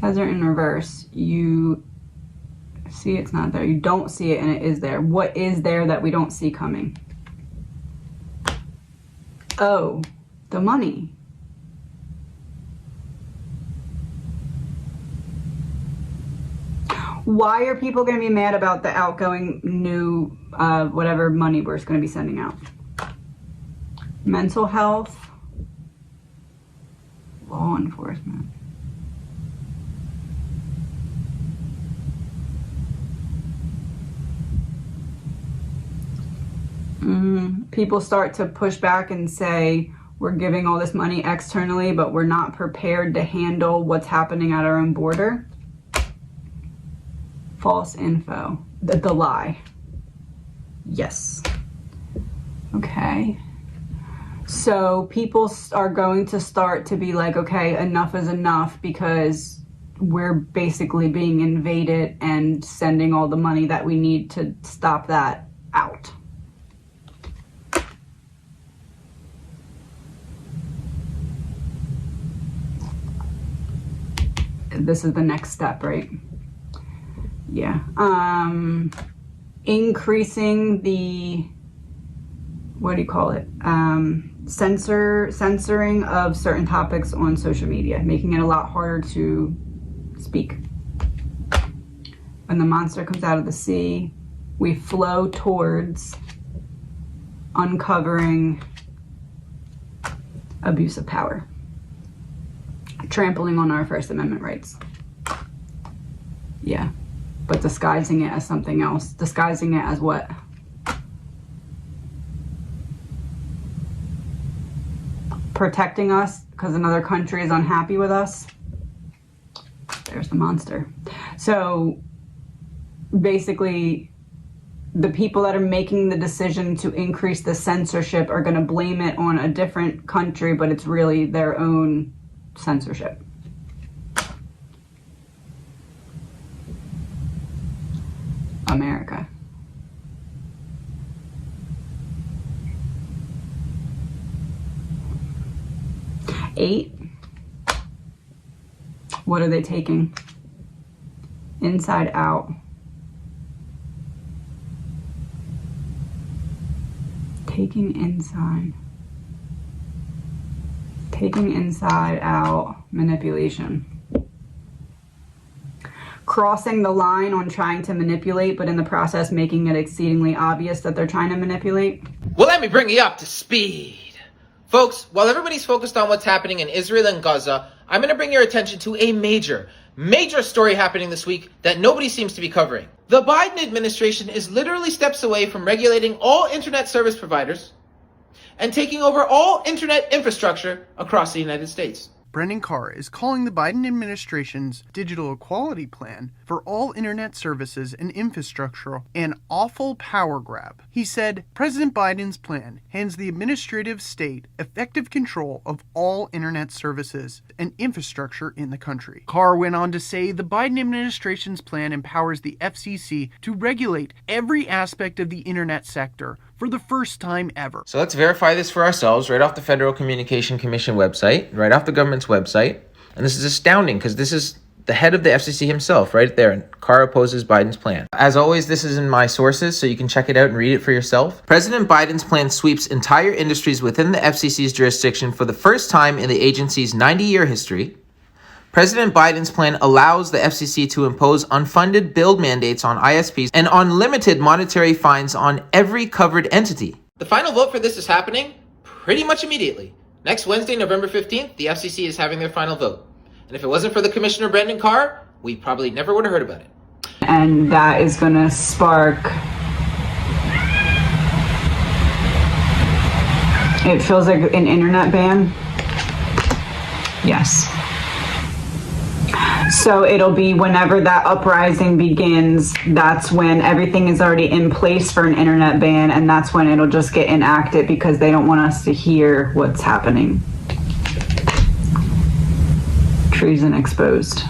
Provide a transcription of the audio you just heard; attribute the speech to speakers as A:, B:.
A: Desert in reverse. You see it's not there. You don't see it and it is there. What is there that we don't see coming? Oh, the money. Why are people going to be mad about the outgoing new whatever money we're going to be sending out? Mental health, law enforcement. People start to push back and say, we're giving all this money externally, but we're not prepared to handle what's happening at our own border. False info. The lie. Yes. Okay. So people are going to start to be like, okay, enough is enough, because we're basically being invaded and sending all the money that we need to stop that out. This is the next step, right? Yeah. Increasing the, what do you call it? Censoring of certain topics on social media, making it a lot harder to speak. When the monster comes out of the sea, we flow towards uncovering abuse of power, trampling on our First Amendment rights. Yeah, but disguising it as something else. Disguising it as what? Protecting us because another country is unhappy with us. There's the monster. So basically, the people that are making the decision to increase the censorship are going to blame it on a different country, but it's really their own censorship. America. Eight. What are they taking? Inside Out. Taking inside. Taking inside out manipulation. Crossing the line on trying to manipulate, but in the process making it exceedingly obvious that they're trying to manipulate.
B: Well, let me bring you up to speed. Folks, while everybody's focused on what's happening in Israel and Gaza, I'm going to bring your attention to a major story happening this week that nobody seems to be covering. The Biden administration is literally steps away from regulating all internet service providers and taking over all internet infrastructure across the United States.
C: Brendan Carr is calling the Biden administration's digital equality plan for all internet services and infrastructure an awful power grab. He said, President Biden's plan hands the administrative state effective control of all internet services and infrastructure in the country. Carr went on to say the Biden administration's plan empowers the FCC to regulate every aspect of the internet sector for the first time ever.
B: So let's verify this for ourselves right off the Federal Communication Commission website, right off the government's website. And this is astounding because this is the head of the FCC himself right there. And Carr opposes Biden's plan. As always, this is in my sources, so you can check it out and read it for yourself. President Biden's plan sweeps entire industries within the FCC's jurisdiction for the first time in the agency's 90-year history. President Biden's plan allows the FCC to impose unfunded build mandates on ISPs and unlimited monetary fines on every covered entity. The final vote for this is happening pretty much immediately. Next Wednesday, November 15th, the FCC is having their final vote. And if it wasn't for the Commissioner Brendan Carr, we probably never would have heard about it.
A: And that is going to spark... It feels like an internet ban. Yes. So it'll be whenever that uprising begins, that's when everything is already in place for an internet ban, and that's when it'll just get enacted because they don't want us to hear what's happening. Treason exposed.